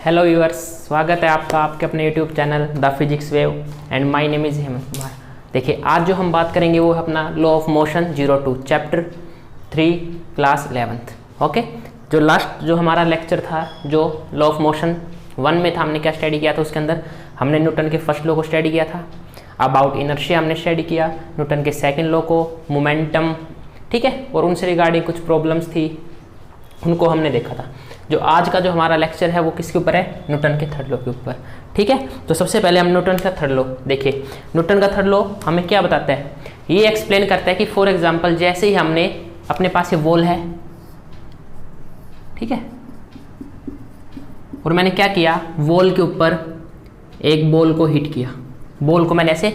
Hello viewers, स्वागत है आपका आपके अपने YouTube channel the physics wave and my name is Hemant Kumar. देखिए, आज जो हम बात करेंगे वो है अपना law of motion 02 chapter 3 class 11th। Okay, जो लास्ट जो हमारा लेक्चर था जो लॉ ऑफ मोशन 1 में था, हमने क्या स्टडी किया था? उसके अंदर हमने न्यूटन के फर्स्ट लॉ को स्टडी किया था, अबाउट इनर्शिया हमने स्टडी किया, न्यूटन के सेकेंड लॉ को, मोमेंटम, ठीक है, और उनसे रिगार्डिंग कुछ प्रॉब्लम्स थी उनको हमने देखा था। जो आज का जो हमारा लेक्चर है वो किसके ऊपर है? न्यूटन के थर्ड लॉ के ऊपर। ठीक है, तो सबसे पहले हम न्यूटन का थर्ड लॉ देखिए। न्यूटन का थर्ड लॉ हमें क्या बताता है? ये एक्सप्लेन करता है कि फॉर एग्जांपल जैसे ही हमने अपने पास ये वॉल है, ठीक है, और मैंने क्या किया, वॉल के ऊपर एक बॉल को हिट किया, बॉल को मैंने ऐसे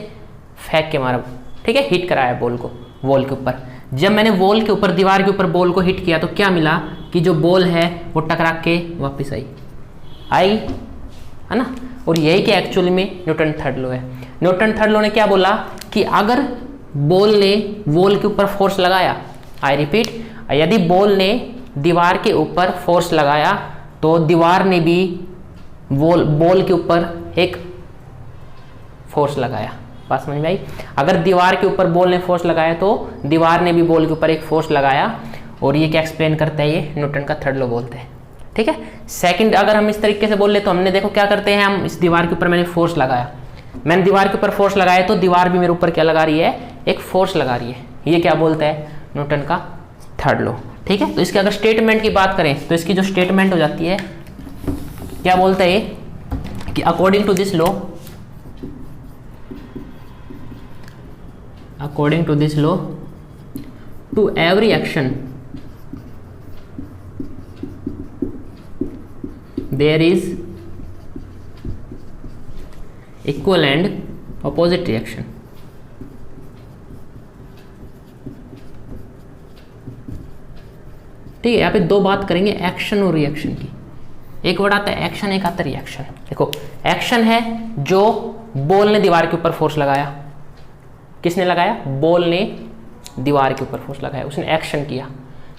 फेंक के मारा, ठीक है, हिट कराया बॉल को वॉल के ऊपर। जब मैंने वॉल के ऊपर, दीवार के ऊपर बॉल को हिट किया तो क्या मिला कि जो बॉल है वो टकरा के वापस आई, है ना। और यही कि एक्चुअली में न्यूटन थर्ड लॉ है। न्यूटन थर्ड लॉ ने क्या बोला कि अगर बॉल ने वॉल के ऊपर फोर्स लगाया, आई रिपीट, यदि बॉल ने दीवार के ऊपर फोर्स लगाया तो दीवार ने भी बॉल के ऊपर एक फोर्स लगाया। बात समझ में आई? अगर दीवार के ऊपर बॉल ने फोर्स लगाया तो दीवार ने भी बॉल के ऊपर एक फोर्स लगाया, और ये क्या एक्सप्लेन करता है? ये न्यूटन का थर्ड लॉ बोलते हैं। ठीक है, सेकंड अगर हम इस तरीके से बोल ले तो हमने देखो क्या करते हैं, हम इस दीवार के ऊपर मैंने फोर्स लगाया, मैंने दीवार के ऊपर फोर्स लगाया तो दीवार भी मेरे ऊपर क्या लगा रही है? एक फोर्स लगा रही है। ये क्या बोलता है? न्यूटन का थर्ड लॉ। ठीक है, तो इसके अगर स्टेटमेंट की बात करें तो इसकी जो स्टेटमेंट हो जाती है, क्या बोलता है कि according to this law, according to this law, to every action there is equal and opposite reaction। ठीक है, यहाँ पे दो बात करेंगे, एक्शन और रिएक्शन की। एक वर्ड आता है एक्शन, एक आता है रिएक्शन। देखो, एक्शन है जो बॉल ने दीवार के ऊपर फोर्स लगाया। किसने लगाया? बॉल ने दीवार के ऊपर फोर्स लगाया, उसने एक्शन किया,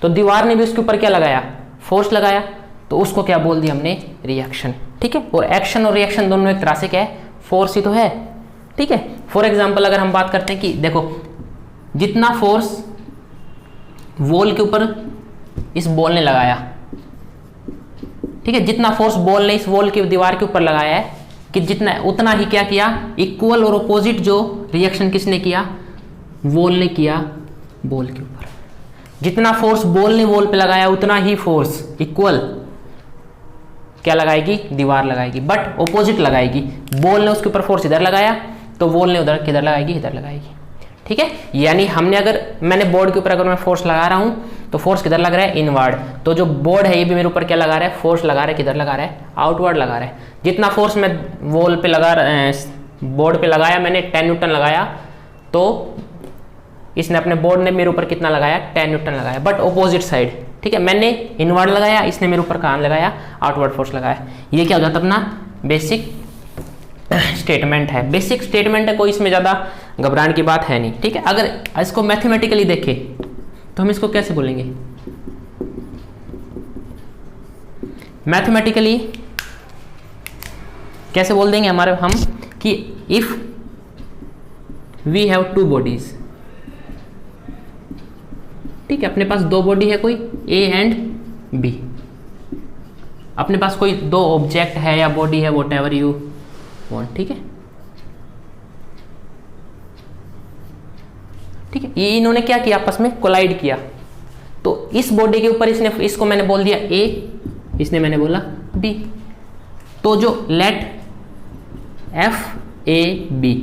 तो दीवार ने भी उसके ऊपर क्या लगाया? फोर्स लगाया, तो उसको क्या बोल दिया हमने? रिएक्शन। ठीक है, और एक्शन और रिएक्शन दोनों एक तरह से क्या है? फोर्स ही तो है। ठीक है, फॉर एग्जांपल अगर हम बात करते हैं कि देखो, जितना फोर्स वॉल के ऊपर इस बॉल ने लगाया, ठीक है, जितना फोर्स बॉल ने इस वॉल की दीवार के ऊपर लगाया है कि जितना उतना ही क्या किया? इक्वल और अपोजिट जो रिएक्शन किसने किया? वॉल ने किया बॉल के ऊपर। जितना फोर्स बॉल ने वॉल पे लगाया उतना ही फोर्स इक्वल क्या लगाएगी? दीवार लगाएगी, बट अपोजिट लगाएगी। बॉल ने उसके ऊपर फोर्स इधर लगाया तो वॉल ने उधर किधर लगाएगी? इधर लगाएगी। ठीक है, यानी हमने अगर मैंने बोर्ड के ऊपर अगर मैं फोर्स लगा रहा हूं तो फोर्स किधर लग रहा है? इनवर्ड। तो जो बोर्ड है ये भी मेरे ऊपर क्या लगा रहा है? फोर्स लगा रहा है। किधर लगा रहा है? आउटवर्ड लगा रहा है। जितना फोर्स मैं वॉल पे लगा बोर्ड पे लगाया, मैंने 10 न्यूटन लगाया, तो इसने अपने बोर्ड ने मेरे ऊपर कितना लगाया? 10 न्यूटन लगाया, बट ऑपोजिट साइड। ठीक है, मैंने इनवर्ड लगाया, इसने मेरे ऊपर कहाँ लगाया? आउटवर्ड फोर्स लगाया। ये क्या हो जाता अपना बेसिक स्टेटमेंट है। बेसिक स्टेटमेंट है, कोई इसमें ज़्यादा घबराने की बात है नहीं। ठीक है, अगर इसको मैथमेटिकली देखें तो हम इसको कैसे बोलेंगे? मैथमेटिकली कैसे बोल देंगे हमारे हम कि if we have two bodies, ठीक है, अपने पास दो बॉडी है, कोई ए एंड बी, अपने पास कोई दो ऑब्जेक्ट है या बॉडी है, वॉट एवर यू वांट। ठीक है, ठीक है, ये इन्होंने क्या किया? आपस में कोलाइड किया, तो इस बॉडी के ऊपर इसने, इसको मैंने बोल दिया ए, इसने मैंने बोला बी, तो जो let F A B,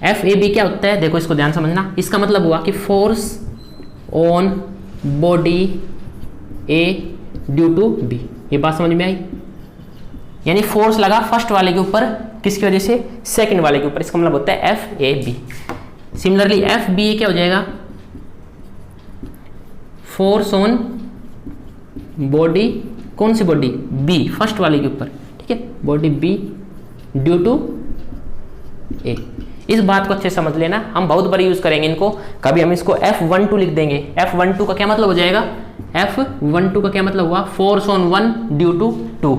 F A B क्या होता है? देखो, इसको ध्यान समझना। इसका मतलब हुआ कि force on body A due to B. ये बात समझ में आई? यानी फोर्स लगा फर्स्ट वाले के ऊपर, किसकी वजह से? सेकंड वाले के ऊपर। इसका मतलब होता है F A B. Similarly F B A क्या हो जाएगा? फोर्स ऑन बॉडी, कौन सी बॉडी? बी, फर्स्ट वाले के ऊपर। ठीक है, बॉडी बी ड्यू टू ए। इस बात को अच्छे समझ लेना, हम बहुत बार यूज करेंगे इनको। कभी हम इसको F12 लिख देंगे। F12 का क्या मतलब हो जाएगा? F12 का क्या मतलब हुआ? Force on one due to two.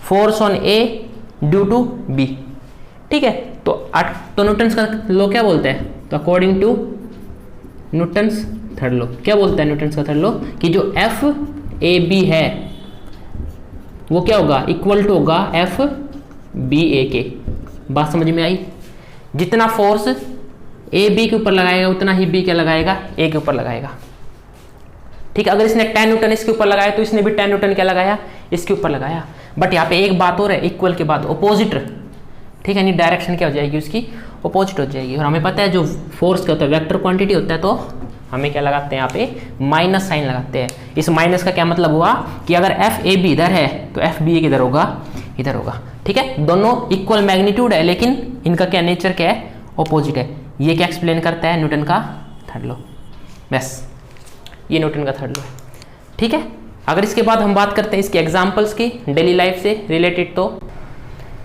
Force on A due to B. ठीक है, तो न्यूटन्स का लॉ क्या बोलते हैं? तो according to Newton's third law, क्या बोलता है न्यूटन्स का थर्ड लॉ? कि जो एफ ए बी है वो क्या होगा? इक्वल टू होगा एफ बी ए के। बात समझ में आई? जितना फोर्स ए बी के ऊपर लगाएगा उतना ही बी क्या लगाएगा? ए के ऊपर लगाएगा। ठीक है, अगर इसने 10 न्यूटन इसके ऊपर लगाया तो इसने भी 10 न्यूटन क्या लगाया? इसके ऊपर लगाया। बट यहाँ पे एक बात और है, इक्वल के बाद ऑपोजिट। ठीक है, यानी डायरेक्शन क्या हो जाएगी उसकी? ऑपोजिट हो जाएगी। और हमें पता है जो फोर्स क्या होता है? वेक्टर क्वांटिटी होता है, तो हमें क्या लगाते हैं यहाँ पे? माइनस साइन लगाते हैं। इस माइनस का क्या मतलब हुआ कि अगर एफ ए बी इधर है तो एफ बी ए किधर होगा? इधर होगा। ठीक है, दोनों इक्वल मैग्नीट्यूड है लेकिन इनका क्या नेचर क्या है? ऑपोजिट है। ये क्या एक्सप्लेन करता है? न्यूटन का थर्ड लॉ। बस ये न्यूटन का थर्ड लॉ है। ठीक है, अगर इसके बाद हम बात करते हैं इसके एग्जाम्पल्स की डेली लाइफ से रिलेटेड, तो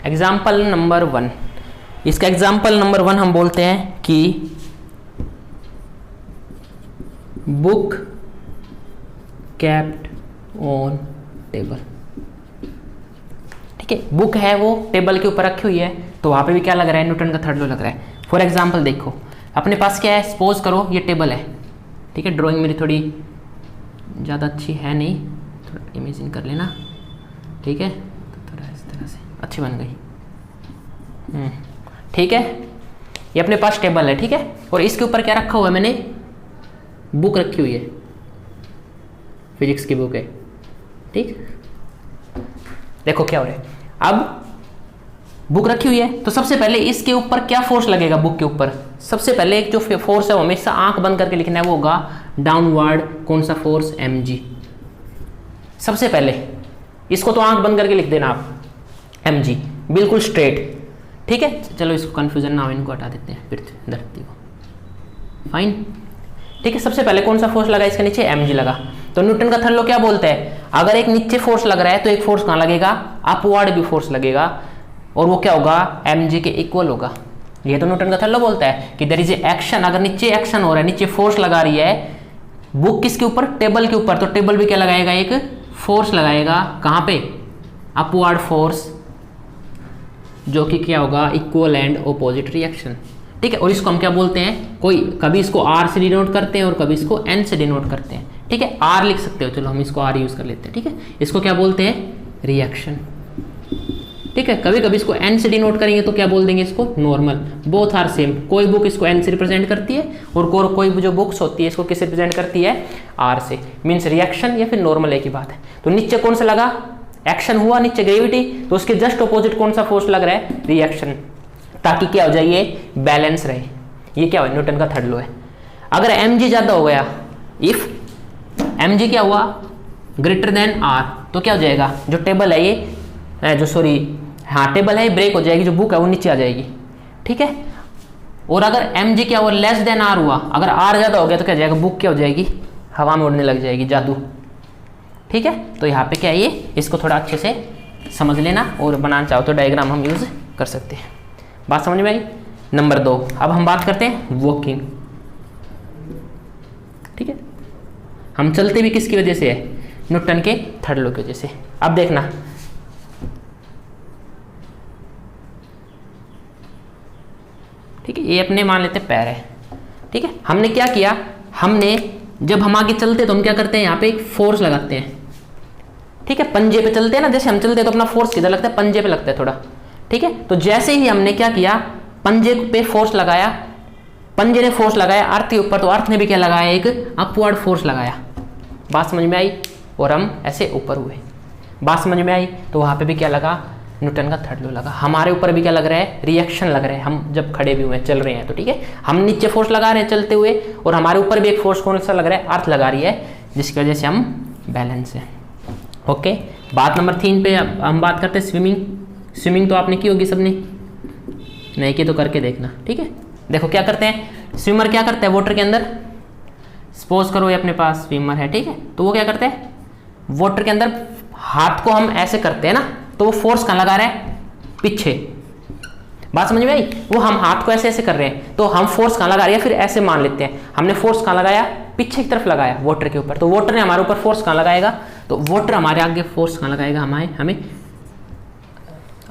एग्जाम्पल नंबर 1, इसका एग्जाम्पल नंबर 1 हम बोलते हैं कि बुक कैप्ट ऑन टेबल। ठीक है, बुक है वो टेबल के ऊपर रखी हुई है, तो वहाँ पे भी क्या लग रहा है? न्यूटन का थर्ड लॉ लग रहा है। फॉर एग्जाम्पल देखो, अपने पास क्या है? सपोज करो ये टेबल है। ठीक है, ड्राइंग मेरी थोड़ी ज़्यादा अच्छी है नहीं, थोड़ा इमेजिन कर लेना। ठीक है, तो थोड़ा इस तरह से अच्छी बन गई। ठीक है, ये अपने पास टेबल है। ठीक है, और इसके ऊपर क्या रखा हुआ है? मैंने बुक रखी हुई है, फिजिक्स की बुक है। ठीक, देखो क्या हो रहा है। अब बुक रखी हुई है तो सबसे पहले इसके ऊपर क्या फोर्स लगेगा? बुक के ऊपर सबसे पहले एक जो फोर्स है वो हमेशा आंख बंद करके लिखना है, वो होगा डाउनवर्ड। कौन सा फोर्स? mg। सबसे पहले इसको तो आंख बंद करके लिख देना आप, mg, बिल्कुल स्ट्रेट। ठीक है, चलो इसको कंफ्यूजन ना हो, इनको हटा देते हैं फिर धरती को। फाइन। ठीक है, सबसे पहले कौन सा फोर्स लगा? इसके नीचे mg लगा। तो न्यूटन का थर्ड लॉ क्या बोलता है? अगर एक नीचे फोर्स लग रहा है तो एक फोर्स कहाँ लगेगा? अपवर्ड भी फोर्स लगेगा, और वो क्या होगा? mg के इक्वल होगा। ये तो न्यूटन का थर्ड लॉ बोलता है कि देयर इज एक्शन। अगर नीचे एक्शन हो रहा है, नीचे फोर्स लगा रही है बुक, किसके ऊपर? टेबल के ऊपर, तो टेबल भी क्या लगाएगा? एक फोर्स लगाएगा। कहाँ पे? अपवर्ड फोर्स, जो कि क्या होगा? Equal and opposite reaction. ठीक है, और इसको हम क्या बोलते हैं? कोई कभी इसको r से डिनोट करते हैं और कभी इसको n से डिनोट करते हैं। ठीक है, r लिख सकते हो, चलो हम इसको r यूज कर लेते हैं। ठीक है, इसको क्या बोलते हैं? रिएक्शन। ठीक है, कभी कभी इसको n से डिनोट करेंगे तो क्या बोल देंगे? इसको नॉर्मल। Both are same. कोई बुक इसको n से रिप्रेजेंट करती है और कोई जो बुक्स होती है इसको किससे रिप्रेजेंट करती है? r से। मीन्स रिएक्शन या फिर नॉर्मल, एक ही बात है। तो नीचे कौन सा लगा? एक्शन हुआ, नीचे ग्रेविटी, तो उसके जस्ट ऑपोजिट कौन सा फोर्स लग रहा है? रिएक्शन, ताकि क्या हो जाए? ये बैलेंस रहे। ये क्या हो? न्यूटन का थर्ड लॉ है। अगर mg ज्यादा हो गया, इफ mg क्या हुआ? ग्रेटर देन r, तो क्या हो जाएगा? जो टेबल है ये जो सॉरी हाँ टेबल है ये ब्रेक हो जाएगी, जो बुक है वो नीचे आ जाएगी। ठीक है, और अगर mg क्या हुआ? लेस देन r हुआ, अगर r ज्यादा हो गया तो क्या हो जाएगा? बुक क्या हो जाएगी? हवा में उड़ने लग जाएगी, जादू। ठीक है, तो यहाँ पे क्या है? ये इसको थोड़ा अच्छे से समझ लेना, और बनाना चाहो तो डायग्राम हम यूज कर सकते हैं। बात समझ में आई? नंबर 2, अब हम बात करते हैं वॉकिंग। ठीक है, हम चलते भी किसकी वजह से है? न्यूटन के थर्ड लॉ की वजह से। अब देखना, ठीक है, ये अपने मान लेते पैर है। ठीक है, हमने क्या किया? हमने जब हम आगे चलते तो हम क्या करते हैं? यहाँ पे एक फोर्स लगाते हैं। ठीक है, पंजे पे चलते हैं ना, जैसे हम चलते हैं तो अपना फोर्स किधर लगता है? पंजे पे लगता है थोड़ा। ठीक है, तो जैसे ही हमने क्या किया? पंजे पे फोर्स लगाया, पंजे ने फोर्स लगाया अर्थ के ऊपर, तो अर्थ ने भी क्या लगाया? एक अपवर्ड फोर्स लगाया। बात समझ में आई? और हम ऐसे ऊपर हुए। बात समझ में आई? तो वहाँ पे भी क्या लगा? न्यूटन का थर्ड लॉ लगा। हमारे ऊपर भी क्या लग रहा है? रिएक्शन लग रहा है। हम जब खड़े भी हुए हैं, चल रहे हैं, तो ठीक है, हम नीचे फोर्स लगा रहे हैं चलते हुए, और हमारे ऊपर भी एक फोर्स कौन सा लग रहा है? अर्थ लगा रही है, जिसकी वजह से हम बैलेंस है। ओके, बात नंबर 3 पे हम बात करते हैं स्विमिंग। स्विमिंग तो आपने की होगी सबने, नहीं की तो करके देखना। ठीक है, देखो क्या करते हैं स्विमर, क्या करते हैं वाटर के अंदर? सपोज करो ये अपने पास स्विमर है, ठीक है, तो वो क्या करते हैं? वाटर के अंदर हाथ को हम ऐसे करते हैं ना, तो वो फोर्स कहाँ लगा रहे हैं? पीछे। बात समझ में आई? वो हम हाथ को ऐसे ऐसे कर रहे हैं, तो हम फोर्स कहाँ लगा रहे हैं? फिर ऐसे मान लेते हैं, हमने फोर्स कहाँ लगाया? पीछे की तरफ लगाया, वाटर के ऊपर। तो वाटर ने हमारे ऊपर फोर्स कहाँ लगाएगा? तो वाटर हमारे आगे फोर्स कहाँ लगाएगा? हमें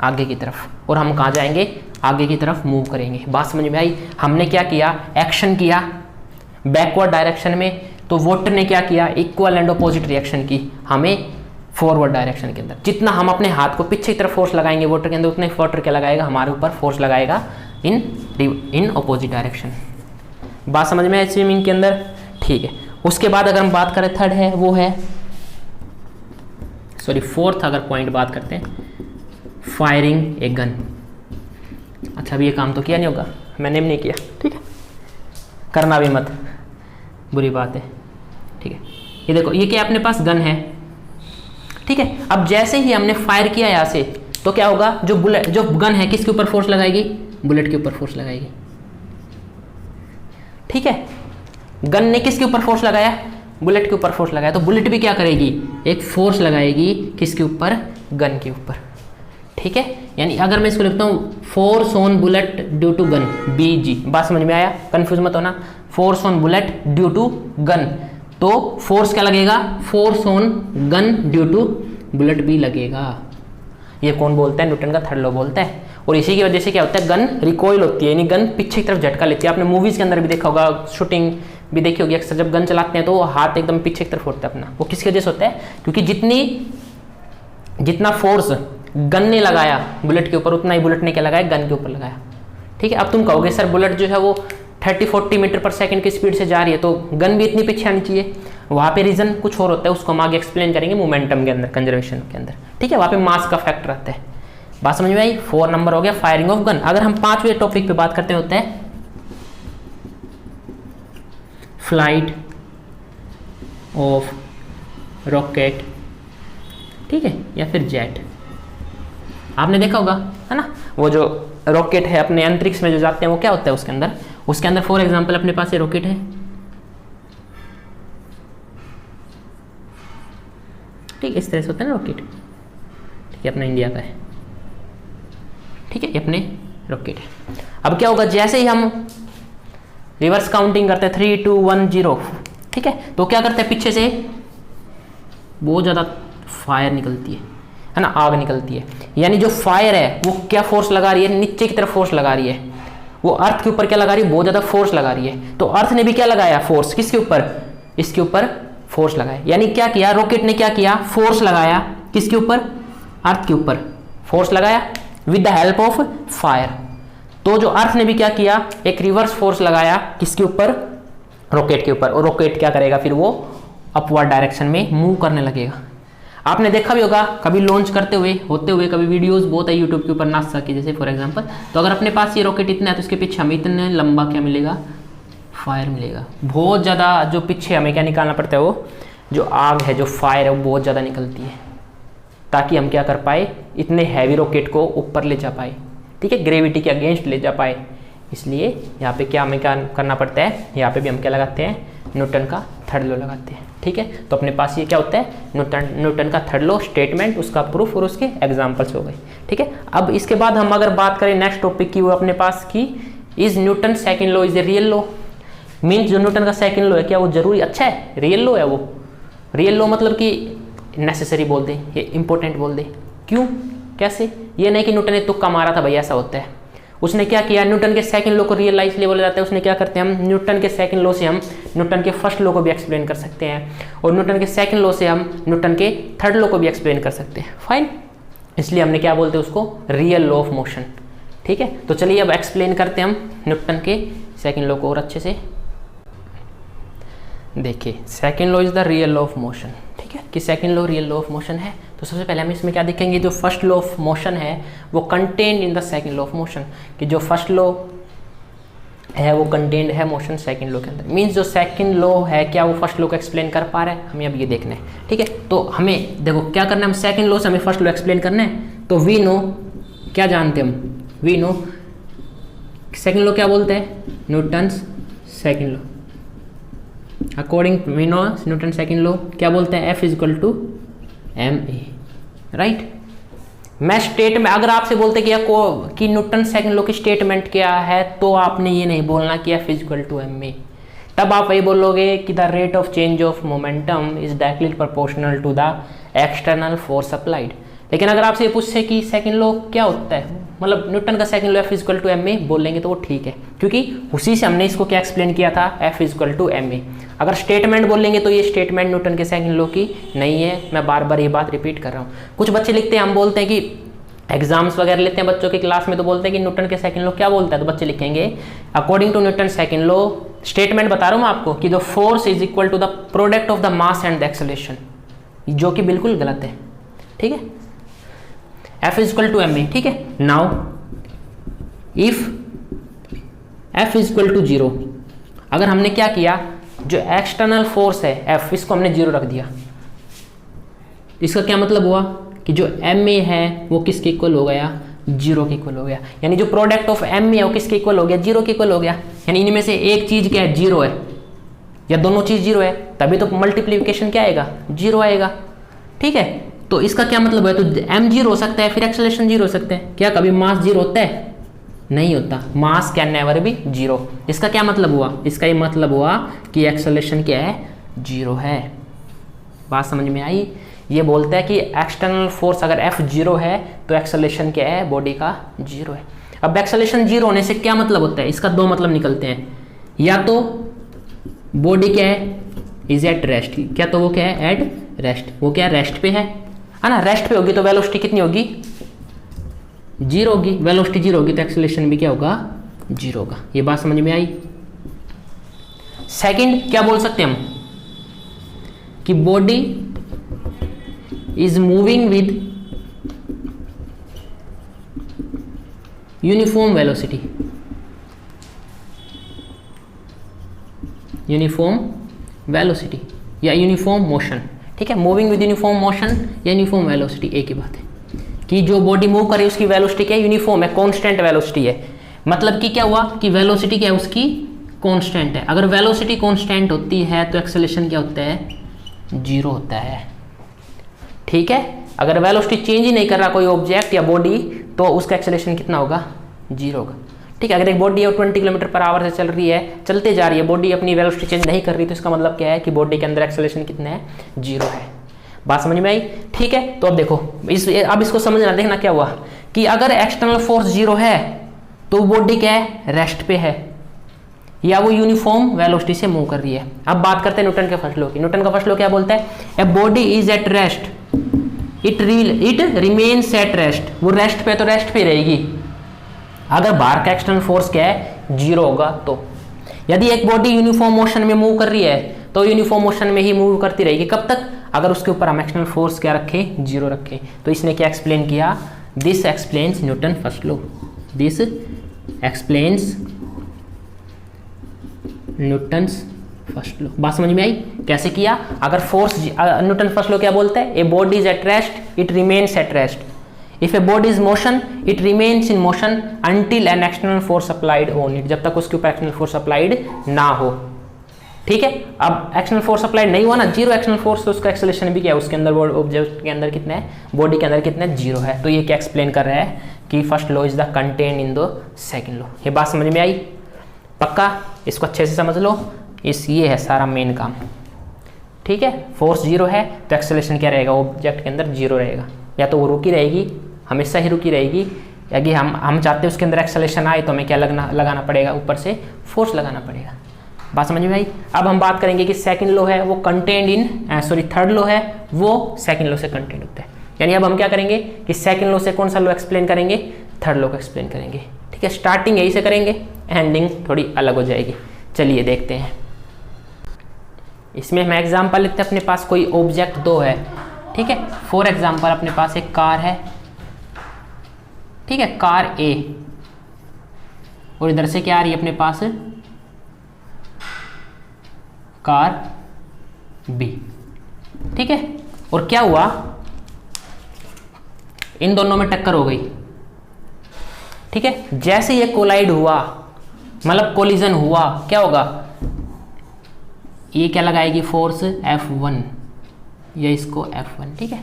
आगे की तरफ, और हम कहाँ जाएंगे, आगे की तरफ मूव करेंगे। बात समझ में आई। हमने क्या किया, एक्शन किया बैकवर्ड डायरेक्शन में, तो वाटर ने क्या किया, इक्वल एंड अपोजिट रिएक्शन की हमें फॉरवर्ड डायरेक्शन के अंदर। जितना हम अपने हाथ को पीछे की तरफ फोर्स लगाएंगे वाटर के अंदर, उतने वाटर क्या लगाएगा, हमारे ऊपर फोर्स लगाएगा इन अपोजिट डायरेक्शन। बात समझ में है स्विमिंग के अंदर, ठीक है। उसके बाद अगर हम बात करें थर्ड है, वो है फोर्थ अगर पॉइंट बात करते हैं, फायरिंग ए गन। अच्छा अभी ये काम तो किया नहीं होगा, मैंने भी नहीं किया, ठीक है, करना भी मत, बुरी बात है, ठीक है। ये देखो ये क्या अपने पास गन है, ठीक है। अब जैसे ही हमने फायर किया यहाँ से, तो क्या होगा, जो गन है किसके ऊपर फोर्स लगाएगी, बुलेट के ऊपर फोर्स लगाएगी, ठीक है। गन ने किसके ऊपर फोर्स लगाया, बुलेट के ऊपर फोर्स लगाया, तो बुलेट भी क्या करेगी, एक फोर्स लगाएगी किसके ऊपर, गन के ऊपर, ठीक है। यानी अगर मैं इसको लिखता हूँ force on bullet due to gun, BG। बात समझ में आया, कंफ्यूज मत होना। Force on bullet due to gun, तो फोर्स क्या लगेगा, force on gun due to bullet भी लगेगा। ये कौन बोलता है, न्यूटन का थर्ड लॉ बोलता है। और इसी की वजह से क्या होता है, गन रिकॉइल होती है, यानी गन पीछे की तरफ झटका लेती है। आपने मूवीज के अंदर भी देखा होगा, शूटिंग भी देखी होगी, अक्सर जब गन चलाते हैं तो वो हाथ एकदम पीछे की तरफ होता है अपना। वो किसकी वजह से होता है, क्योंकि जितना फोर्स गन ने लगाया बुलेट के ऊपर, उतना ही बुलेट ने क्या लगाया, गन के ऊपर लगाया, ठीक है। अब तुम कहोगे सर बुलेट जो है वो 30-40 मीटर पर सेकंड की स्पीड से जा रही है, तो गन भी इतनी पीछे आनी चाहिए। वहाँ पे रीजन कुछ और होता है, उसको हम आगे एक्सप्लेन करेंगे मोमेंटम के अंदर, कंजर्वेशन के अंदर, ठीक है। वहाँ पे मास का फैक्टर आता है। बात समझ में आई। 4 नंबर हो गया फायरिंग ऑफ गन। अगर हम 5वें टॉपिक पे बात करते होते हैं फ्लाइट ऑफ रॉकेट, ठीक है, या फिर जेट। आपने देखा होगा, है ना, वो जो रॉकेट है अपने अंतरिक्ष में जो जाते हैं, वो क्या होता है उसके अंदर फॉर एग्जांपल अपने पास ये रॉकेट है, ठीक, इस तरह से होता है ना रॉकेट, ठीक है, अपना इंडिया का है, ठीक है, ये अपने रॉकेट है। अब क्या होगा, जैसे ही हम रिवर्स काउंटिंग करते हैं 3 2 1 0, ठीक है, तो क्या करते हैं, पीछे से बहुत ज़्यादा फायर निकलती है ना, आग निकलती है। यानी जो फायर है वो क्या फोर्स लगा रही है, नीचे की तरफ फोर्स लगा रही है, वो अर्थ के ऊपर क्या लगा रही है, बहुत ज़्यादा फोर्स लगा रही है। तो अर्थ ने भी क्या लगाया, फोर्स, किसके ऊपर, इसके ऊपर फोर्स लगाया। यानी क्या किया, रॉकेट ने क्या किया, फोर्स लगाया किसके ऊपर, अर्थ के ऊपर फोर्स लगाया with the help of fire. तो जो अर्थ ने भी क्या किया, एक रिवर्स फोर्स लगाया किसके ऊपर, रॉकेट के ऊपर, और रॉकेट क्या करेगा, फिर वो अपवर्ड डायरेक्शन में मूव करने लगेगा। आपने देखा भी होगा कभी लॉन्च करते हुए, होते हुए, कभी वीडियोस बहुत है यूट्यूब के ऊपर नासा की, जैसे फॉर एग्जांपल। तो अगर अपने पास ये रॉकेट इतना है, तो इसके पीछे हमें इतने लंबा क्या मिलेगा, फायर मिलेगा। बहुत ज़्यादा जो पीछे हमें क्या निकालना पड़ता है, वो जो आग है, जो फायर है, वो बहुत ज़्यादा निकलती है, ताकि हम क्या कर पाए, इतने हैवी रॉकेट को ऊपर ले जा पाए, ठीक है, ग्रेविटी के अगेंस्ट ले जा पाए। इसलिए यहाँ पे क्या हमें क्या करना पड़ता है, यहाँ पे भी हम क्या लगाते हैं, न्यूटन का थर्ड लॉ लगाते हैं, ठीक है। तो अपने पास ये क्या होता है, न्यूटन का थर्ड लॉ, स्टेटमेंट, उसका प्रूफ और उसके एग्जांपल्स हो गए, ठीक है। अब इसके बाद हम अगर बात करें नेक्स्ट टॉपिक की, वो अपने पास की is Newton second law is a real law. Means जो न्यूटन का सेकंड लॉ है, क्या वो जरूरी अच्छा है, रियल लॉ है वो। रियल लॉ मतलब कि नेसेसरी बोल दे, ये इंपॉर्टेंट बोल दे। क्यों, कैसे, ये नहीं कि न्यूटन ने तुक्का मारा था भाई ऐसा होता है। उसने क्या किया, न्यूटन के सेकंड लॉ को रियलाइज ले बोला जाता है। उसने क्या करते हैं, हम न्यूटन के सेकंड लॉ से हम न्यूटन के फर्स्ट लॉ को भी एक्सप्लेन कर सकते हैं, और न्यूटन के सेकंड लॉ से हम न्यूटन के थर्ड लॉ को भी एक्सप्लेन कर सकते हैं। फाइन, इसलिए हमने क्या बोलते हैं उसको, रियल लॉ ऑफ मोशन, ठीक है। तो चलिए अब एक्सप्लेन करते हैं हम न्यूटन के सेकंड लॉ को और अच्छे से। देखिए second law is the real law of motion, ठीक है, कि second law real law of motion है। तो सबसे पहले हम इसमें क्या देखेंगे, जो फर्स्ट लॉ ऑफ मोशन है वो contained in the second law of motion, कि जो फर्स्ट लॉ है वो कंटेन्ड है मोशन सेकंड लॉ के अंदर। मींस जो सेकंड लॉ है क्या वो फर्स्ट लॉ को एक्सप्लेन कर पा रहा है, हमें अब ये देखना है, ठीक है। तो हमें देखो क्या करना है, हम सेकंड लॉ से हमें फर्स्ट लॉ एक्सप्लेन करना है। तो वी नो, क्या जानते हैं हम, वी नो सेकंड लॉ क्या बोलते हैं, Newton's second law. According we know Newton second law क्या बोलते हैं, F is equal to ma, right. मैं स्टेटमेंट, अगर आपसे बोलते कि न्यूटन सेकंड लॉ की स्टेटमेंट क्या है, तो आपने ये नहीं बोलना कि F is equal to ma। तब आप वही बोलोगे कि the rate of change of momentum is directly proportional to the external force applied. लेकिन अगर आपसे ये पूछे कि सेकंड लॉ क्या होता है, मतलब न्यूटन का second law F equal to M A बोल लेंगे तो वो ठीक है, क्योंकि उसी से हमने इसको क्या एक्सप्लेन किया था, F equal to M A. अगर स्टेटमेंट बोल लेंगे तो ये स्टेटमेंट न्यूटन के सेकंड लॉ की नहीं है। मैं बार बार ये बात रिपीट कर रहा हूँ। कुछ बच्चे लिखते हैं, हम बोलते हैं कि एग्जाम्स वगैरह लेते हैं बच्चों की क्लास में, तो बोलते हैं कि न्यूटन के सेकंड लॉ क्या बोलता है, तो बच्चे लिखेंगे according to Newton second law, statement बता रहा हूँ मैं आपको कि the force is equal to the product of the mass and the acceleration, जो कि बिल्कुल गलत है। ठीक है, F is equal to M A. ठीक है, now if F is equal to 0, अगर हमने क्या किया, जो एक्सटर्नल फोर्स है F, इसको हमने 0 रख दिया, इसका क्या मतलब हुआ कि जो एम ए है वो किसके इक्वल हो गया, 0 के इक्वल हो गया। यानी जो प्रोडक्ट ऑफ एम ए है वो किसके इक्वल हो गया, 0 के इक्वल हो गया। यानी इनमें से एक चीज क्या है, 0 है, या दोनों चीज 0 है, तभी तो मल्टीप्लीकेशन क्या आएगा, 0 आएगा। ठीक है, तो इसका क्या मतलब है, तो m 0 हो सकता है, फिर एक्सेलरेशन 0 हो सकता है। क्या कभी मास 0 होता है, नहीं होता, मास कैन नेवर बी 0। इसका क्या मतलब हुआ, इसका ये मतलब हुआ कि एक्सेलरेशन क्या है, 0 है। बात समझ में आई। ये बोलता है कि एक्सटर्नल फोर्स अगर F 0 है तो एक्सेलरेशन क्या है, बॉडी का 0 है। अब एक्सेलरेशन 0 होने से क्या मतलब होता है, इसका दो मतलब निकलते हैं, या तो बॉडी क्या है, इज एट रेस्ट, क्या तो वो क्या है, एट रेस्ट, वो क्या है, रेस्ट पे है ना, रेस्ट पे होगी तो वेलोसिटी कितनी होगी, 0 होगी। वेलोसिटी 0 होगी तो एक्सेलरेशन भी क्या होगा, 0 होगा। ये बात समझ में आई। सेकंड क्या बोल सकते हैं हम, कि body is moving with uniform velocity, uniform velocity या यूनिफॉर्म मोशन। ठीक है, मूविंग विद यूनिफॉर्म मोशन या यूनिफॉर्म वेलोसिटी एक ही बात है, कि जो बॉडी मूव करे उसकी वेलोसिटी क्या है, यूनिफॉर्म है, कांस्टेंट वेलोसिटी है। मतलब कि क्या हुआ कि वेलोसिटी क्या है उसकी, कांस्टेंट है। अगर वेलोसिटी कांस्टेंट होती है तो एक्सेलरेशन क्या होता है, 0 होता है। ठीक है, अगर वेलोसिटी चेंज ही नहीं कर रहा कोई ऑब्जेक्ट या बॉडी, तो उसका एक्सेलरेशन कितना होगा, 0 होगा। ठीक है, अगर एक बॉडी 20 किलोमीटर पर आवर से चल रही है, चलते जा रही है, बॉडी अपनी वेलोसिटी चेंज नहीं कर रही, तो इसका मतलब क्या है कि बॉडी के अंदर एक्सेलरेशन कितना है, 0 है। बात समझ में आई। ठीक है, तो अब देखो अब इसको समझना, देखना क्या हुआ कि अगर एक्सटर्नल फोर्स 0 है तो बॉडी क्या है, रेस्ट पे है, या वो यूनिफॉर्म वेलोसिटी से मूव कर रही है। अब बात करते हैं न्यूटन के फर्स्ट लॉ की। न्यूटन का फर्स्ट लॉ क्या बोलता है, a body is at rest, it remains at rest, वो रेस्ट पे तो रेस्ट पे रहेगी। अगर बाहर का एक्सटर्नल फोर्स क्या है, 0 होगा। तो यदि एक बॉडी यूनिफॉर्म मोशन में मूव कर रही है तो यूनिफॉर्म मोशन में ही मूव करती रहेगी। कब तक, अगर उसके ऊपर हम एक्सटर्नल फोर्स क्या रखें, 0 रखें। तो इसने क्या एक्सप्लेन किया, this explains Newton first law, this explains Newton's first law. बात समझ में आई कैसे किया। अगर फोर्स, न्यूटन फर्स्ट लॉ क्या बोलता है, a body is at rest, it remains at rest. If a body is motion, it remains in motion until an external force applied on it, जब तक उसके ऊपर एक्सटर्नल फोर्स अप्लाइड ना हो। ठीक है, अब एक्सटर्नल फोर्स अप्लाइड नहीं हुआ ना, 0 एक्सटर्नल फोर्स, तो उसका एक्सेलरेशन भी क्या है, उसके अंदर ऑब्जेक्ट के अंदर कितना है, बॉडी के अंदर कितना है, 0 है। तो ये क्या एक्सप्लेन कर रहा है कि first law is the contain in the second law. ये बात समझ में आई, पक्का, इसको अच्छे से समझ लो। ये है सारा मेन काम। ठीक है, फोर्स 0 है तो एक्सेलरेशन क्या रहेगा, ऑब्जेक्ट के अंदर 0 रहेगा, या तो वो रुकी रहेगी, हमेशा ही रुकी रहेगी, यदि हम चाहते हैं उसके अंदर एक्सेलरेशन आए तो हमें क्या लगाना पड़ेगा, ऊपर से फोर्स लगाना पड़ेगा। बात समझ में आई। अब हम बात करेंगे कि सेकंड लॉ है वो कंटेंड इन थर्ड लॉ है वो सेकंड लॉ से कंटेंड होता है। यानी अब हम क्या करेंगे कि सेकंड लॉ से कौन सा लॉ एक्सप्लेन करेंगे, थर्ड लॉ को एक्सप्लेन करेंगे। ठीक है, स्टार्टिंग यही से करेंगे, एंडिंग थोड़ी अलग हो जाएगी। चलिए देखते हैं। इसमें हम एग्जाम्पल लिखते हैं, अपने पास कोई ऑब्जेक्ट 2 है। ठीक है, फॉर एग्जाम्पल अपने पास एक कार है। ठीक है, कार ए, और इधर से क्या आ रही है अपने पास, कार बी। ठीक है, और क्या हुआ, इन दोनों में टक्कर हो गई। ठीक है, जैसे ये कोलाइड हुआ, मतलब कोलिजन हुआ, क्या होगा, ये क्या लगाएगी फोर्स F1, या इसको F1। ठीक है,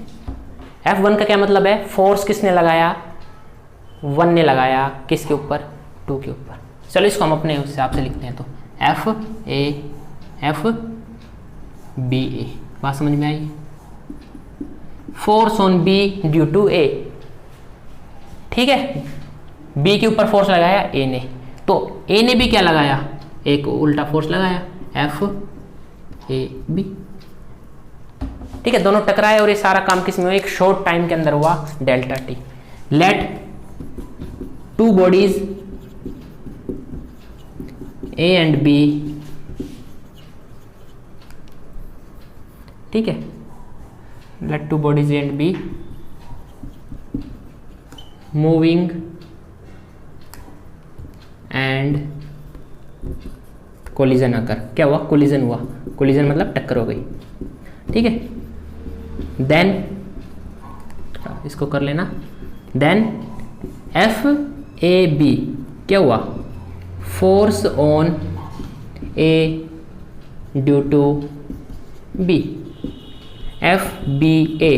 F1 का क्या मतलब है, फोर्स किसने लगाया, 1 ने लगाया, किसके ऊपर, 2 के ऊपर। चलो इसको हम अपने हिसाब से लिखते हैं, तो FA, FBA। बात समझ में आई। Force on B due to A. ठीक है, बी के ऊपर फोर्स लगाया ए ने, तो ए ने भी क्या लगाया, एक उल्टा फोर्स लगाया, एफ ए बी। ठीक है, दोनों टकराए और ये सारा काम किस में हुआ, एक शॉर्ट टाइम के अंदर हुआ, delta T. Let two bodies A and B, ठीक है, let two bodies A and B moving and collision आकर, क्या हुआ, कोलिजन हुआ, कोलिजन मतलब टक्कर हो गई। ठीक है, देन इसको कर लेना, देन एफ ए बी क्या हुआ, force on A due to B, F B A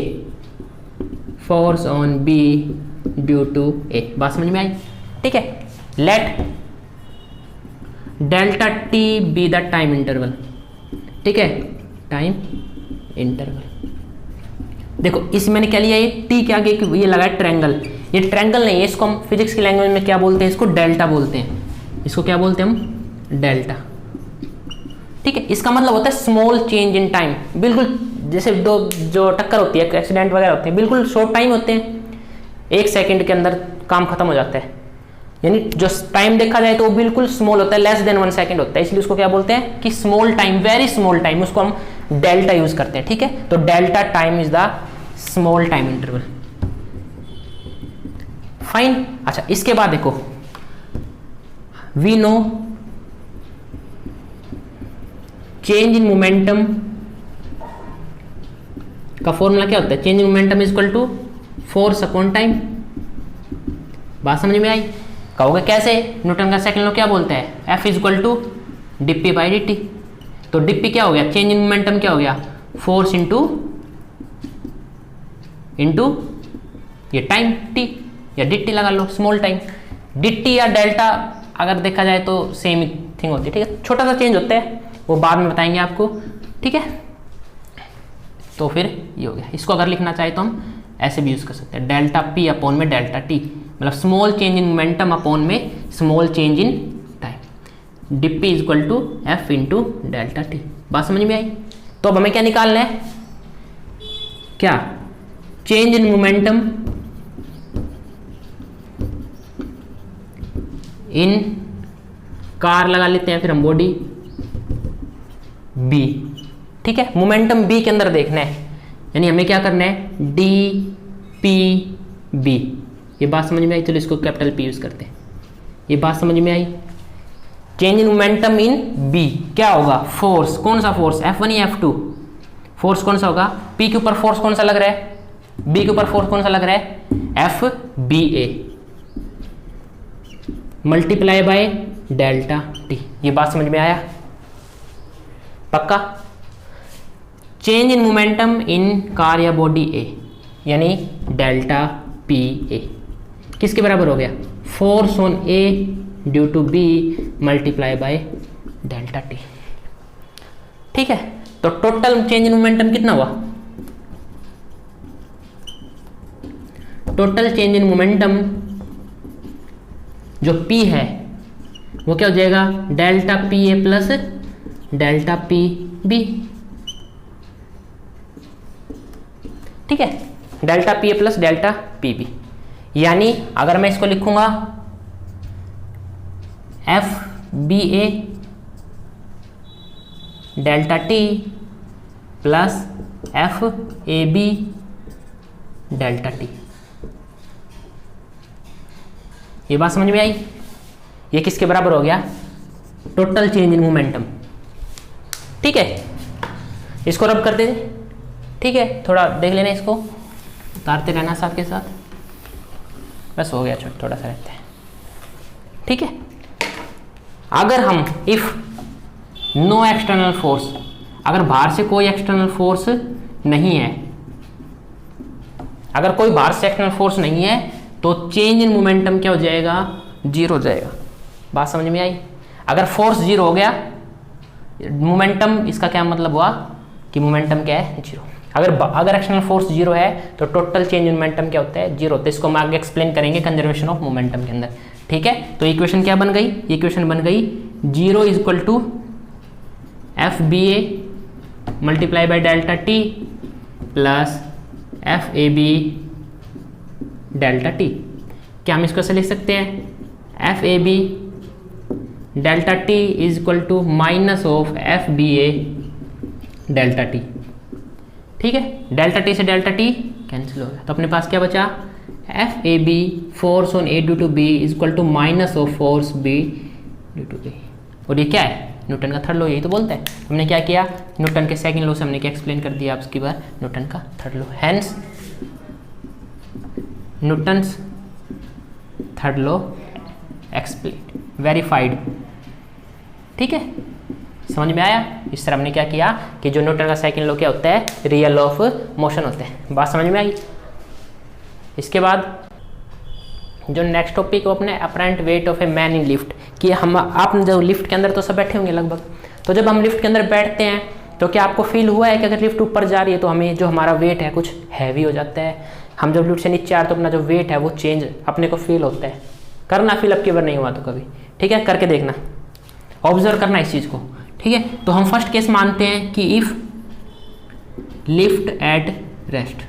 force on B due to A. बात समझ में आई? ठीक है, let delta T be the time interval. ठीक है, टाइम इंटरवल। देखो इसमें मैंने क्या लिया, ये टी के आगे ये लगा है ट्रायंगल, ये ट्रायंगल नहीं है, इसको हम फिजिक्स की लैंग्वेज में क्या बोलते हैं, इसको डेल्टा बोलते हैं। इसको क्या बोलते हैं हम, डेल्टा। ठीक है, इसका मतलब होता है स्मॉल चेंज इन टाइम। बिल्कुल जैसे दो जो टक्कर होती है, एक्सीडेंट वगैरह होते हैं, बिल्कुल शॉर्ट टाइम होते हैं, 1 सेकंड के अंदर काम खत्म हो जाता है। यानी जो टाइम देखा जाए तो वो बिल्कुल स्मॉल होता है, लेस देन 1 सेकंड होता है, इसलिए उसको क्या बोलते हैं कि small time, very small time, उसको हम डेल्टा यूज करते हैं। ठीक है, तो delta time is the small time interval. Fine. अच्छा, इसके बाद देखो, we know change in momentum का फॉर्मूला क्या होता है, change in momentum is equal to force upon time. बात समझ में आई? कहोगे कैसे, न्यूटन का सेकंड लॉ क्या बोलता है, F is equal to DP by D. तो डिप्पी क्या हो गया, चेंज इन मोमेंटम क्या हो गया, फोर्स इंटू ये टाइम टी, या डी लगा लो, स्मॉल टाइम। डी या डेल्टा अगर देखा जाए तो सेम ही थिंग होती है। ठीक है, छोटा सा चेंज होता है, वो बाद में बताएंगे आपको। ठीक है, तो फिर ये हो गया। इसको अगर लिखना चाहे तो हम ऐसे भी यूज कर सकते हैं, डेल्टा पी अपॉन में डेल्टा टी, मतलब small change in momentum upon में small change in time. Dp is equal to F into delta T. बात समझ में आई? तो अब हमें क्या निकालना है, क्या, change in momentum in car लगा लेते हैं, फिर हम बॉडी बी। ठीक है, मोमेंटम बी के अंदर देखना है, यानी हमें क्या करना है, डी पी बी। ये बात समझ में आई? चलो इसको कैपिटल पी यूज करते हैं। ये बात समझ में आई? Change in momentum in B क्या होगा, फोर्स, कौन सा फोर्स, F1 या F2? फोर्स कौन सा होगा, पी के ऊपर फोर्स कौन सा लग रहा है, बी के ऊपर फोर्स कौन सा लग रहा है, F B A multiply by delta T. ये बात समझ में आया? पक्का? Change in momentum in car या बॉडी ए, यानी डेल्टा पी ए किसके बराबर हो गया, force on A due to B multiply by delta T. ठीक है, तो टोटल चेंज इन मोमेंटम कितना हुआ, टोटल चेंज इन मोमेंटम जो P है वो क्या हो जाएगा, delta P A plus delta P B. ठीक है, delta P A plus delta P B, यानी अगर मैं इसको लिखूंगा F B A delta T plus F A B delta T. ये बात समझ में आई? ये किसके बराबर हो गया, टोटल चेंज इन मोमेंटम। ठीक है, इसको रब कर दीजिए। ठीक है, थोड़ा देख लेना, इसको उतारते रहना साथ के साथ, बस हो गया, थोड़ा सा रहते हैं। ठीक है, अगर हम इफ नो एक्सटर्नल फोर्स, अगर बाहर से कोई एक्सटर्नल फोर्स नहीं है, अगर कोई बाहर से एक्सटर्नल फोर्स नहीं है तो चेंज इन मोमेंटम क्या हो जाएगा, जीरो हो जाएगा। बात समझ में आई? अगर फोर्स जीरो हो गया, मोमेंटम, इसका क्या मतलब हुआ कि मोमेंटम क्या है, जीरो। अगर एक्सटर्नल फोर्स जीरो है तो टोटल चेंज इन मोमेंटम क्या होता है, जीरो होता है। इसको हम आगे एक्सप्लेन करेंगे कंजर्वेशन ऑफ मोमेंटम के अंदर, ठीक है। तो इक्वेशन क्या बन गई, इक्वेशन बन गई zero is equal to F B A multiply by delta T plus F A B delta T. क्या हम इसको ऐसे लिख सकते हैं, F A B delta T is equal to minus of F B A delta T, ठीक है। Delta T से डेल्टा टी कैंसिल हो गया, तो अपने पास क्या बचा, F A B force on A due to B is equal to minus of force B due to B. और ये क्या है, न्यूटन का थर्ड लॉ, यही तो बोलता है। हमने क्या किया, न्यूटन के सेकंड लॉ से हमने क्या एक्सप्लेन कर दिया आपकी बार, न्यूटन का third law. Hence Newton's third law explain verified, ठीक है। समझ में आया। इस तरह हमने क्या किया कि जो न्यूटन का सेकंड लॉ क्या होता है, रियल लॉ ऑफ मोशन होते हैं। बात समझ में आई। इसके बाद जो नेक्स्ट टॉपिक है अपने apparent weight of a man in lift, कि हम आप जो लिफ्ट के अंदर तो सब बैठे होंगे लगभग, तो जब हम लिफ्ट के अंदर बैठते हैं तो क्या आपको फील हुआ है कि अगर लिफ्ट ऊपर जा रही है तो हमें जो हमारा वेट है कुछ हैवी हो जाता है। हम जब लिफ्ट से नीचे आ रहे तो अपना जो वेट है वो चेंज अपने को फील होता है। करना फील अब की बार नहीं हुआ तो कभी, ठीक है, करके देखना, ऑब्जर्व करना इस चीज़ को, ठीक है। तो हम फर्स्ट केस मानते हैं कि इफ लिफ्ट एट रेस्ट,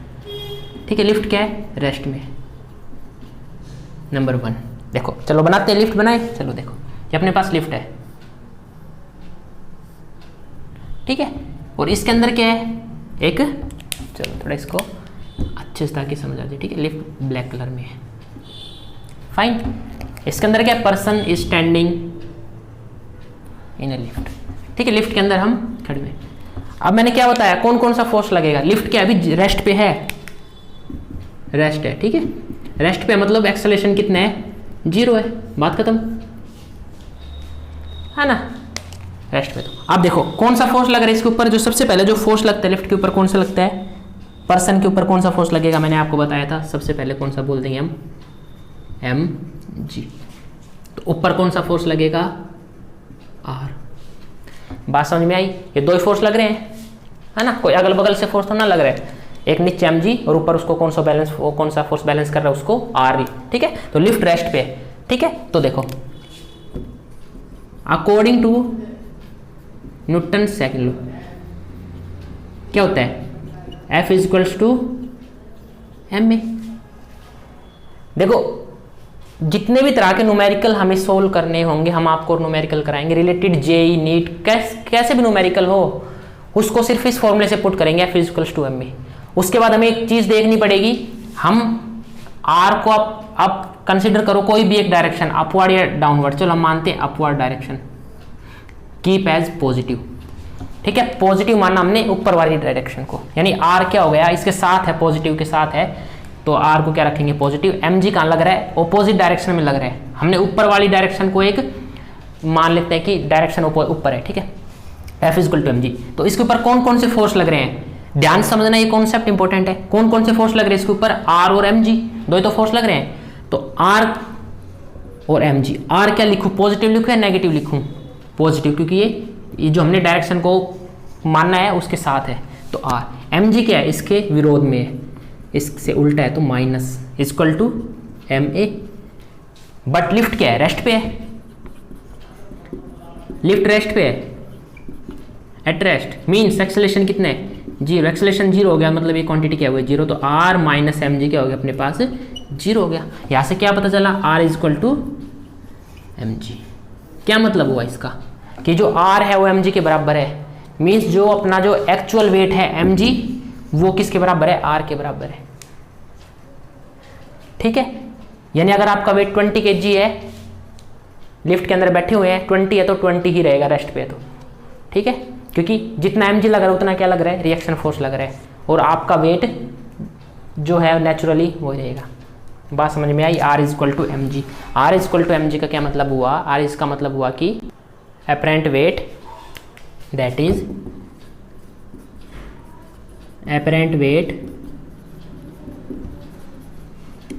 ठीक है, लिफ्ट क्या है, रेस्ट में। नंबर वन देखो, चलो बनाते हैं, लिफ्ट बनाए, चलो देखो ये अपने पास लिफ्ट है, ठीक है, और इसके अंदर क्या है, एक, चलो थोड़ा इसको अच्छे से ताकि समझ आ जाए, ठीक है। लिफ्ट ब्लैक कलर में है, फाइन। इसके अंदर क्या, person is standing in A lift, ठीक है। लिफ्ट के अंदर हम खड़े हुए। अब मैंने क्या बताया, कौन कौन सा फोर्स लगेगा, लिफ्ट क्या अभी रेस्ट पे है, रेस्ट है, ठीक है। रेस्ट पे मतलब एक्सेलरेशन कितना है, जीरो है, बात खत्म है ना, रेस्ट पे। तो अब देखो कौन सा फोर्स लग रहा है इसके ऊपर, जो सबसे पहले जो फोर्स लगता है लिफ्ट के ऊपर कौन सा लगता है, पर्सन के ऊपर कौन सा फोर्स लगेगा, मैंने आपको बताया था सबसे पहले कौन सा बोल देंगे हम, एम जी। तो ऊपर कौन सा फोर्स लगेगा, आर। बात समझ में आई। ये दो ही फोर्स लग रहे हैं, है ना, कोई अगल बगल से फोर्स तो ना लग रहा है। एक नीचे एम जी और ऊपर उसको कौन सा फोर्स बैलेंस कर रहा है, उसको आर, ठीक है। तो लिफ्ट रेस्ट पे है, ठीक है। तो देखो according to Newton second law क्या होता है, F is equals to M A. देखो जितने भी तरह के न्यूमेरिकल हमें सोल्व करने होंगे, हम आपको न्यूमेरिकल कराएंगे रिलेटेड जेई नीट, कैसे भी न्यूमेरिकल हो उसको सिर्फ इस फॉर्मूले से पुट करेंगे, F is equals to M A. उसके बाद हमें एक चीज देखनी पड़ेगी, हम आर को आप कंसिडर करो कोई भी एक डायरेक्शन, अपवर्ड या डाउनवर्ड, चलो हम मानते हैं upward direction, keep as positive, ठीक है। पॉजिटिव मानना हमने ऊपर वाली डायरेक्शन को, यानी आर क्या हो गया, इसके साथ है, पॉजिटिव के साथ है, तो आर को क्या रखेंगे, पॉजिटिव। एम जी कहाँ लग रहा है, ऑपोजिट डायरेक्शन में लग रहा है, हमने ऊपर वाली डायरेक्शन को एक मान लेते हैं कि डायरेक्शन ऊपर है, ठीक है। F is equal to M G. तो इसके ऊपर कौन कौन से फोर्स लग रहे हैं, ध्यान समझना, ये कॉन्सेप्ट इंपॉर्टेंट है। कौन कौन से फोर्स लग रहे हैं इसके ऊपर, आर और एम जी, दो ही तो फोर्स लग रहे हैं। तो आर और एम जी, आर क्या लिखूं, पॉजिटिव लिखूं या नेगेटिव लिखूं, पॉजिटिव, क्योंकि ये जो हमने डायरेक्शन को मानना है उसके साथ है। तो आर, एम जी क्या है, इसके विरोध में है, इससे उल्टा है, तो minus equal to M A. But lift क्या है, रेस्ट पे है, लिफ्ट रेस्ट पे है, एट रेस्ट मीन्स एक्सेलरेशन कितना है, जीरो। एक्सेलरेशन जीरो हो गया, मतलब ये क्वांटिटी क्या हो गया, जीरो। तो आर माइनस एम जी क्या हो गया अपने पास, जीरो हो गया। यहाँ से क्या पता चला, R is equal to M G. क्या मतलब हुआ इसका, कि जो आर है वो एम जी के बराबर है, मीन्स जो अपना जो एक्चुअल वेट है एम जी वो किसके बराबर है, आर के बराबर है, ठीक है। यानी अगर आपका वेट 20 kg है, लिफ्ट के अंदर बैठे हुए हैं 20 है, तो 20 ही रहेगा रेस्ट पे, तो ठीक है, क्योंकि जितना एम जी लग रहा है उतना क्या लग रहा है, रिएक्शन फोर्स लग रहा है, और आपका वेट जो है नेचुरली वो रहेगा। बात समझ में आई। R is equal to M G. R is equal to M G का क्या मतलब हुआ, आर इसका मतलब हुआ कि apparent weight, that is apparent weight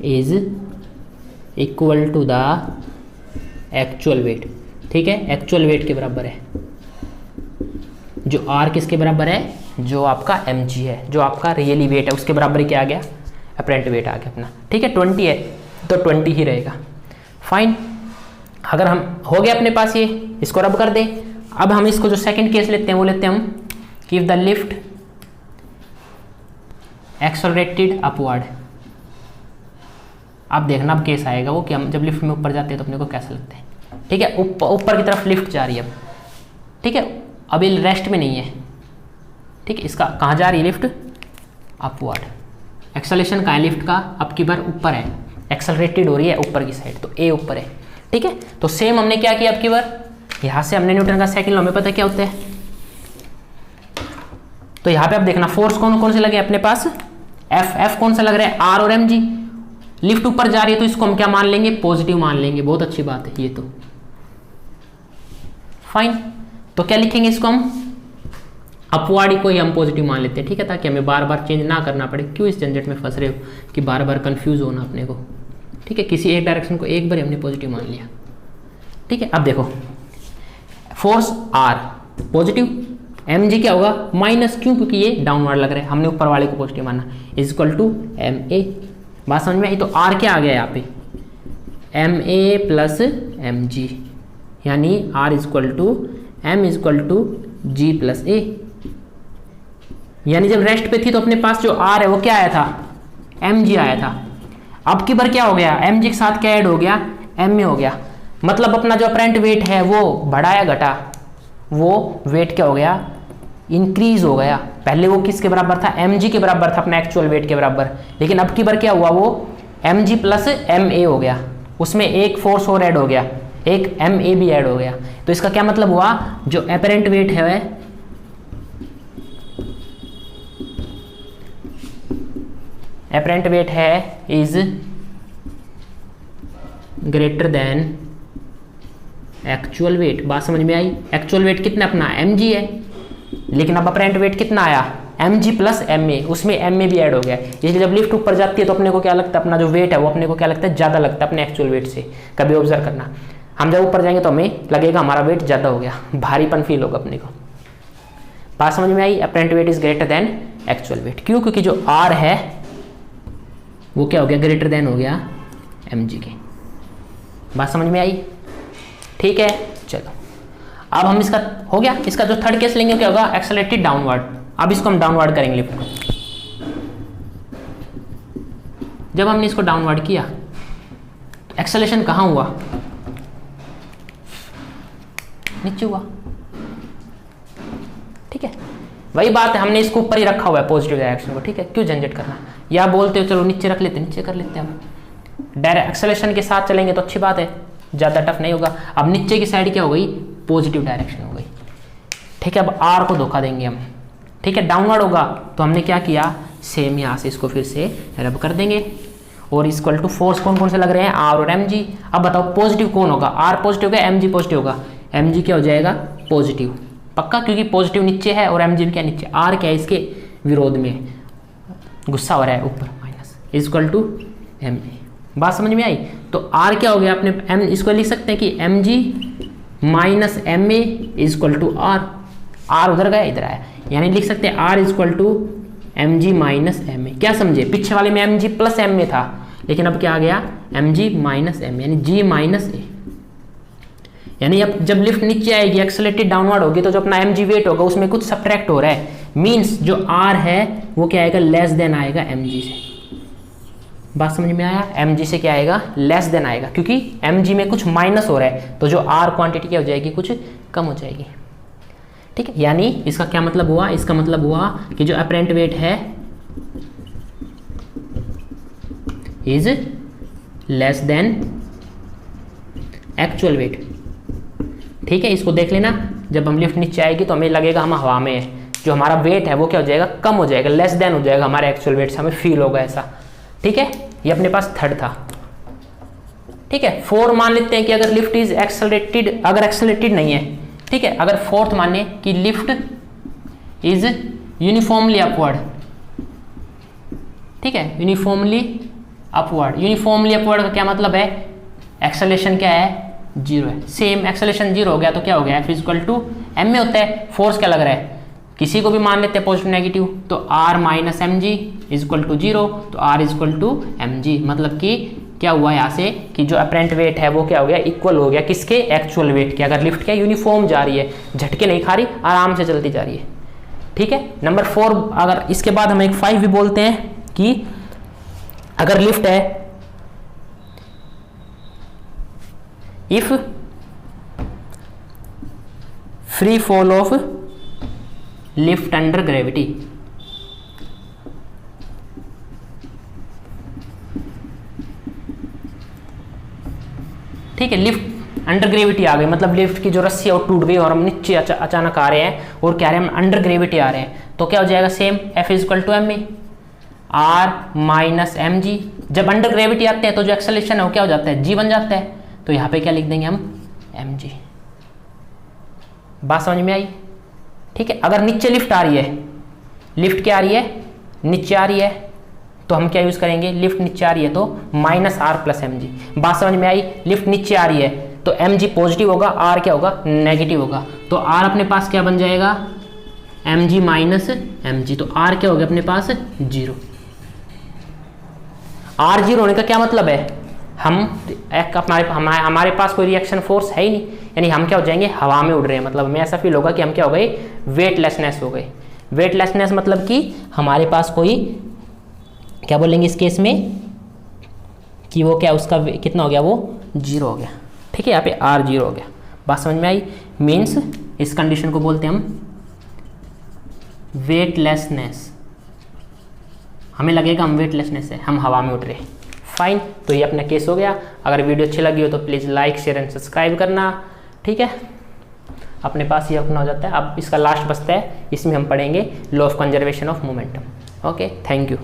is equal to the actual weight, ठीक है, एक्चुअल वेट के बराबर है। जो R किसके बराबर है, जो आपका mg है, जो आपका रियली वेट है, उसके बराबर क्या आ गया, अपरेंट वेट आ गया अपना। ठीक है, 20 है तो 20 ही रहेगा। फाइन, अगर हम हो गया अपने पास ये, इसको रब कर दें। अब हम इसको जो सेकंड केस लेते हैं वो लेते हैं हम कि if the lift accelerated upward. अब देखना अब केस आएगा वो कि हम जब लिफ्ट में ऊपर जाते हैं तो अपने को कैसे लगते हैं। ठीक है, ऊपर की तरफ लिफ्ट जा रही है अब। ठीक है, अब ये रेस्ट में नहीं है। ठीक है, इसका कहाँ जा रही है लिफ्ट, अपवर्ड। एक्सेलरेशन कहाँ है लिफ्ट का, अब की बार ऊपर है, एक्सेलरेटेड हो रही है ऊपर की साइड, तो ए ऊपर है। ठीक है, तो सेम हमने क्या किया अब की बार, यहाँ से हमने न्यूटन का सेकंड लॉ, हमें पता क्या होता है। तो यहाँ पे अब देखना फोर्स कौन कौन से लगे अपने पास, एफ कौन सा लग रहा है, आर और एम जी। लिफ्ट ऊपर जा रही है तो इसको हम क्या मान लेंगे, पॉजिटिव मान लेंगे। बहुत अच्छी बात है ये तो। फाइन, तो क्या लिखेंगे इसको हम, अपवार्ड को ही हम पॉजिटिव मान लेते हैं। ठीक है, ताकि हमें बार बार चेंज ना करना पड़े। क्यों इस झंझट में फंस रहे हो कि बार बार कंफ्यूज होना अपने को। ठीक है, किसी एक डायरेक्शन को एक बार हमने पॉजिटिव मान लिया। ठीक है, अब देखो force R positive, M G क्या होगा माइनस, क्यों, क्योंकि ये डाउनवर्ड लग रहा है, हमने ऊपर वाले को पॉजिटिव माना, is equal to M A. बात समझ में आई। तो आर क्या आ गया यहाँ पे, M A plus M G, यानी R is equal to M is equal to G plus A. यानी जब रेस्ट पे थी तो अपने पास जो आर है वो क्या आया था, एम जी आया था। अब की बार क्या हो गया, एम जी के साथ क्या ऐड हो गया, एम ए हो गया। मतलब अपना जो अपरेंट वेट है वो बढ़ा या घटा, वो वेट क्या हो गया, इंक्रीज हो गया। पहले वो किसके बराबर था, एम जी के बराबर था, अपना एक्चुअल वेट के बराबर। लेकिन अब की बार क्या हुआ, वो M G plus M A हो गया। उसमें एक फोर्स और ऐड हो गया, एक एम ए भी ऐड हो गया। तो इसका क्या मतलब हुआ, जो अपरेंट वेट है, अपरेंट वेट है is greater than actual wait. बात समझ में आई। एक्चुअल वेट कितना अपना एम जी है, लेकिन अब अपरेंट वेट कितना आया, M G plus M A, उसमें एम ए भी ऐड हो गया। इसलिए जब लिफ्ट ऊपर जाती है तो अपने को क्या लगता है, अपना जो वेट है वो अपने को क्या लगता है, ज़्यादा लगता है अपने एक्चुअल वेट से। कभी ऑब्जर्व करना, हम जब ऊपर जाएंगे तो हमें लगेगा हमारा वेट ज़्यादा हो गया, भारीपन फील होगा अपने को। बात समझ में आई। Apparent weight is greater than actual weight, क्यों, क्योंकि जो आर है वो क्या हो गया, ग्रेटर देन हो गया एम जी के। बात समझ में आई। ठीक है, चलो अब हम इसका हो गया। इसका जो थर्ड केस लेंगे क्या होगा, एक्सेलरेटेड डाउनवर्ड। अब इसको हम डाउनवर्ड करेंगे लिफ्ट को। जब हमने इसको डाउनवर्ड किया तो एक्सेलरेशन कहाँ हुआ, नीचे हुआ। ठीक है, वही बात है, हमने इसको ऊपर ही रखा हुआ है पॉजिटिव डायरेक्शन को। ठीक है, क्यों झंझट करना, या बोलते हो चलो नीचे रख लेते, नीचे कर लेते हैं। हम डायरेक्ट एक्सेलरेशन के साथ चलेंगे तो अच्छी बात है, ज़्यादा टफ नहीं होगा। अब नीचे की साइड क्या हो गई, पॉजिटिव डायरेक्शन हो गई। ठीक है, अब आर को धोखा देंगे हम। ठीक है, डाउनवर्ड होगा तो हमने क्या किया, सेम यहाँ से इसको फिर से रब कर देंगे। और इक्वल टू फोर्स कौन कौन से लग रहे हैं, आर और एम जी। अब बताओ पॉजिटिव कौन होगा, आर पॉजिटिव होगा, एम जी पॉजिटिव होगा। एम जी क्या हो जाएगा, पॉजिटिव पक्का, क्योंकि पॉजिटिव नीचे है और एम जी क्या नीचे। आर क्या है, इसके विरोध में गुस्सा हो रहा है, ऊपर minus equal to M A. बात समझ में आई। तो आर क्या हो गया, अपने एम इसको लिख सकते हैं कि M G minus M A equal to R. R उधर गया, इधर आया, यानी लिख सकते हैं R equal to M G minus M A. क्या समझे, पीछे वाले में M G plus M A था, लेकिन अब क्या आ गया, एम जी माइनस एम, यानी जी माइनस ए। यानी अब जब लिफ्ट नीचे आएगी, एक्सेलरेटेड डाउनवर्ड होगी, तो जो अपना एम जी वेट होगा उसमें कुछ सब्ट्रैक्ट हो रहा है। मीन्स जो आर है वो क्या आएगा, लेस देन आएगा एम जी से। बात समझ में आया। एम जी से क्या आएगा, लेस देन आएगा, क्योंकि एम जी में कुछ माइनस हो रहा है, तो जो आर क्वांटिटी क्या हो जाएगी, कुछ कम हो जाएगी। ठीक है, यानी इसका क्या मतलब हुआ, इसका मतलब हुआ कि जो अपरेंट वेट है is less than actual wait. ठीक है, इसको देख लेना, जब हम लिफ्ट नीचे आएगी तो हमें लगेगा हम हवा में है, जो हमारा वेट है वो क्या हो जाएगा, कम हो जाएगा, लेस देन हो जाएगा हमारे एक्चुअल वेट से, हमें फील होगा ऐसा। ठीक है, ये अपने पास थर्ड था। ठीक है, 4 मान लेते हैं कि अगर लिफ्ट इज एक्सेलरेटेड, अगर एक्सेलरेटेड नहीं है। ठीक है, अगर फोर्थ माने कि लिफ्ट इज यूनिफॉर्मली अपवर्ड। ठीक है, यूनिफॉर्मली अपवर्ड। यूनिफॉर्मली अपवर्ड का क्या मतलब है, एक्सेलरेशन क्या है, 0 है। सेम एक्सेलरेशन 0 हो गया तो क्या हो गया, F इक्वल टू एम में होता है। फोर्स क्या लग रहा है किसी को भी मान लेते हैं पॉजिटिव नेगेटिव, तो r minus M G is equal to 0, तो r is equal to M G. मतलब कि क्या हुआ यहाँ से कि जो अपरेंट वेट है वो क्या हो गया, इक्वल हो गया किसके, एक्चुअल वेट के। अगर लिफ्ट क्या यूनिफॉर्म जा रही है, झटके नहीं खा रही, आराम से चलती जा रही है। ठीक है, नंबर 4। अगर इसके बाद हम एक 5 भी बोलते हैं कि अगर लिफ्ट है, if free fall of lift under gravity, ठीक है, लिफ्ट अंडर ग्रेविटी आ गई, मतलब लिफ्ट की जो रस्सी है वो टूट गई और हम नीचे अचानक आ रहे हैं और कह रहे हैं हम अंडर ग्रेविटी आ रहे हैं, तो क्या हो जाएगा, same F is equal to M E, R minus M G. जब अंडर ग्रेविटी आते हैं तो जो एक्सेलरेशन है वो क्या हो जाता है, जी बन जाता है, तो यहाँ पे क्या लिख देंगे हम, एम जी। बात समझ में आई? ठीक है, अगर नीचे लिफ्ट आ रही है, लिफ्ट क्या आ रही है, नीचे आ रही है, तो हम क्या यूज करेंगे, लिफ्ट नीचे आ रही है तो minus R plus M G. बात समझ में आई? लिफ्ट नीचे आ रही है तो एम जी पॉजिटिव होगा, आर क्या होगा, नेगेटिव होगा, तो आर अपने पास क्या बन जाएगा, M G minus M G, तो आर क्या हो गया अपने पास 0। आर 0 होने का क्या मतलब है, हमारे पास कोई रिएक्शन फोर्स है ही नहीं, यानी हम क्या हो जाएंगे, हवा में उड़ रहे हैं। मतलब हमें ऐसा फील होगा कि हम क्या हो गए, वेटलेसनेस हो गए। वेटलेसनेस मतलब कि हमारे पास कोई, क्या बोलेंगे इस केस में, कि वो क्या, उसका कितना हो गया, वो 0 हो गया। ठीक है, यहाँ पे R 0 हो गया। बात समझ में आई? मीन्स इस कंडीशन को बोलते हैं हम वेटलेसनेस। हमें लगेगा हम वेटलेसनेस है, हम हवा में उड़ रहे हैं। फाइन, तो ये अपना केस हो गया। अगर वीडियो अच्छी लगी हो तो please like share and subscribe करना। ठीक है, अपने पास ये अपना हो जाता है। अब इसका लास्ट बचता है, इसमें हम पढ़ेंगे law of conservation of momentum. Okay, thank you.